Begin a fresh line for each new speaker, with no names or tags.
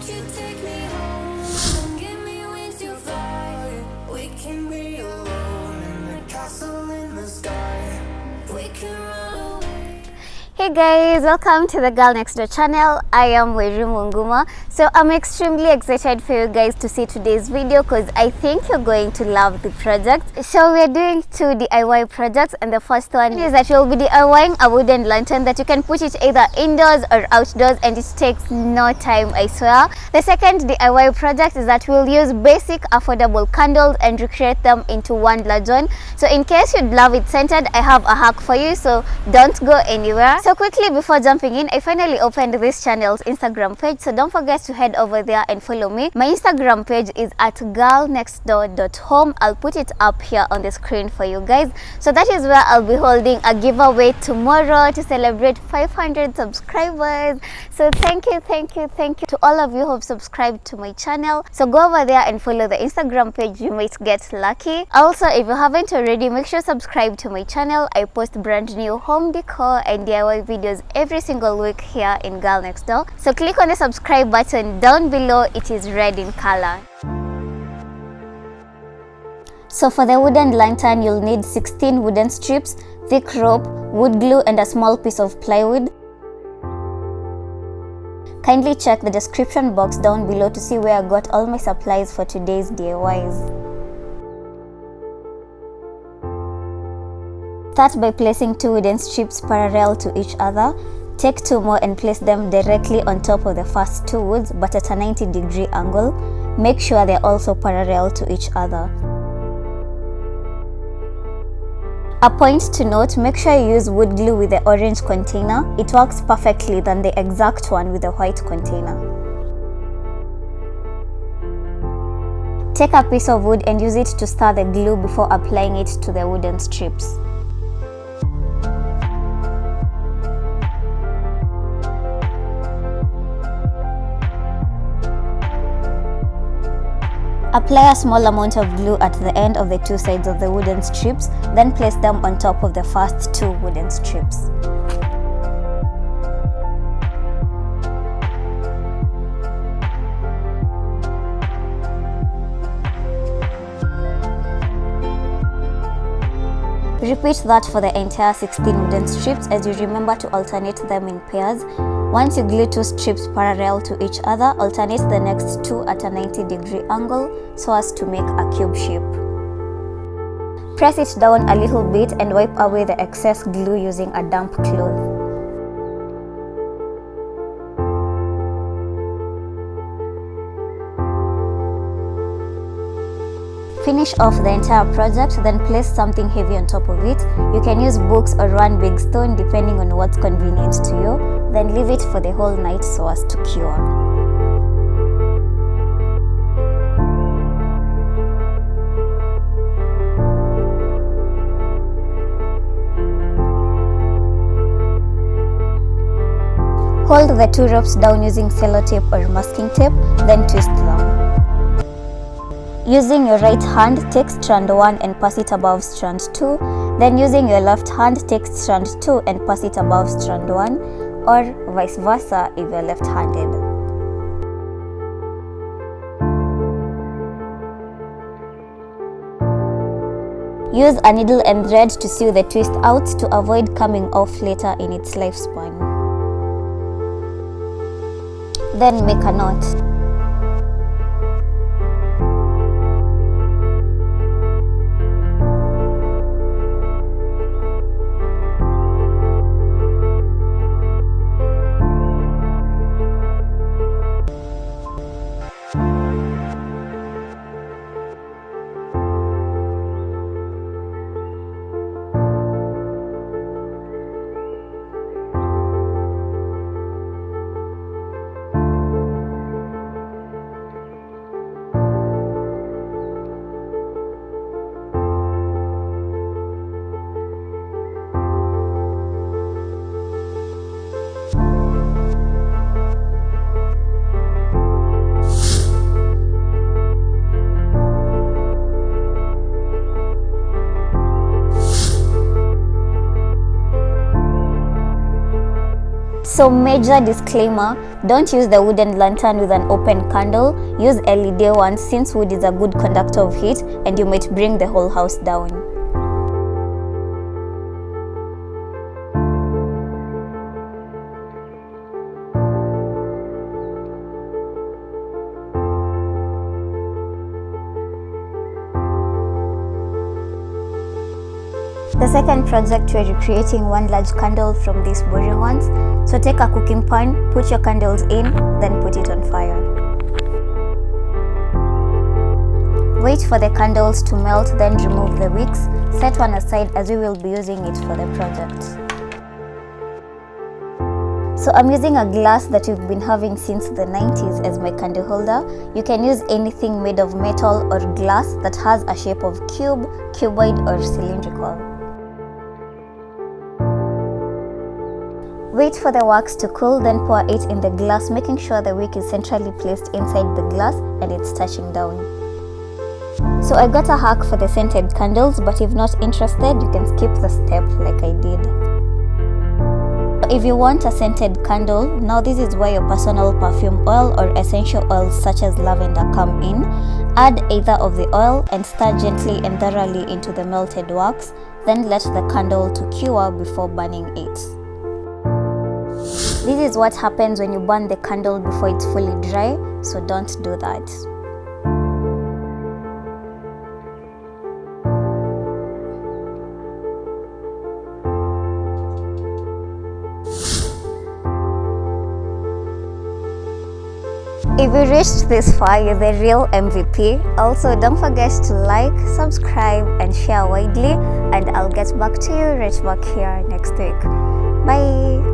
you take me home and give me wings to fly? We can be alone in the castle in the sky. We can run away.
Hey guys, welcome to the Girl Next Door channel. I am Werimu Nguma. So I'm extremely excited for you guys to see today's video because I think you're going to love the project. So we're doing 2 DIY projects, and the first one is that we'll be DIYing a wooden lantern that you can put it either indoors or outdoors, and it takes no time, I swear. The second DIY project is that we'll use basic affordable candles and recreate them into one large one. So in case you'd love it scented, I have a hack for you, so don't go anywhere. So quickly before jumping in, I finally opened this channel's Instagram page, so don't forget to head over there and follow me. My Instagram page is at girlnextdoor.home. I'll put it up here on the screen for you guys. So that is where I'll be holding a giveaway tomorrow to celebrate 500 subscribers. So thank you to all of you who've subscribed to my channel. So go over there and follow the Instagram page, you might get lucky. Also, if you haven't already, make sure subscribe to my channel. I post brand new home decor and DIY videos every single week here in Girl Next Door. So click on the subscribe button down below. It is red in color. So for the wooden lantern, you'll need 16 wooden strips, thick rope, wood glue, and a small piece of plywood. Kindly check the description box down below to see where I got all my supplies for today's DIYs. Start by placing 2 wooden strips parallel to each other. Take 2 more and place them directly on top of the first 2 woods, but at a 90-degree angle. Make sure they're also parallel to each other. A point to note, make sure you use wood glue with the orange container. It works perfectly than the exact one with the white container. Take a piece of wood and use it to stir the glue before applying it to the wooden strips. Apply a small amount of glue at the end of the 2 sides of the wooden strips, then place them on top of the first 2 wooden strips. Repeat that for the entire 16 wooden strips, as you remember to alternate them in pairs. Once you glue 2 strips parallel to each other, alternate the next 2 at a 90-degree angle so as to make a cube shape. Press it down a little bit and wipe away the excess glue using a damp cloth. Finish off the entire project, then place something heavy on top of it. You can use books or one big stone depending on what's convenient to you. Then leave it for the whole night so as to cure. Hold the 2 ropes down using sellotape or masking tape, then twist them. Using your right hand, take strand 1 and pass it above strand 2. Then using your left hand, take strand 2 and pass it above strand 1, or vice versa if you're left-handed. Use a needle and thread to sew the twist out to avoid coming off later in its lifespan. Then make a knot. So major disclaimer, don't use the wooden lantern with an open candle. Use LED ones since wood is a good conductor of heat and you might bring the whole house down. The second project, we're recreating one large candle from these boring ones. So take a cooking pan, put your candles in, then put it on fire. Wait for the candles to melt, then remove the wicks. Set one aside as we will be using it for the project. So I'm using a glass that we've been having since the 90s as my candle holder. You can use anything made of metal or glass that has a shape of cube, cuboid or cylindrical. Wait for the wax to cool, then pour it in the glass, making sure the wick is centrally placed inside the glass and it's touching down. So I got a hack for the scented candles, but if not interested, you can skip the step like I did. If you want a scented candle, now this is where your personal perfume oil or essential oils such as lavender come in. Add either of the oil and stir gently and thoroughly into the melted wax, then let the candle to cure before burning it. This is what happens when you burn the candle before it's fully dry, so don't do that. If you reached this far, you're the real MVP. Also, don't forget to like, subscribe and share widely, and I'll get back to you right back here next week. Bye!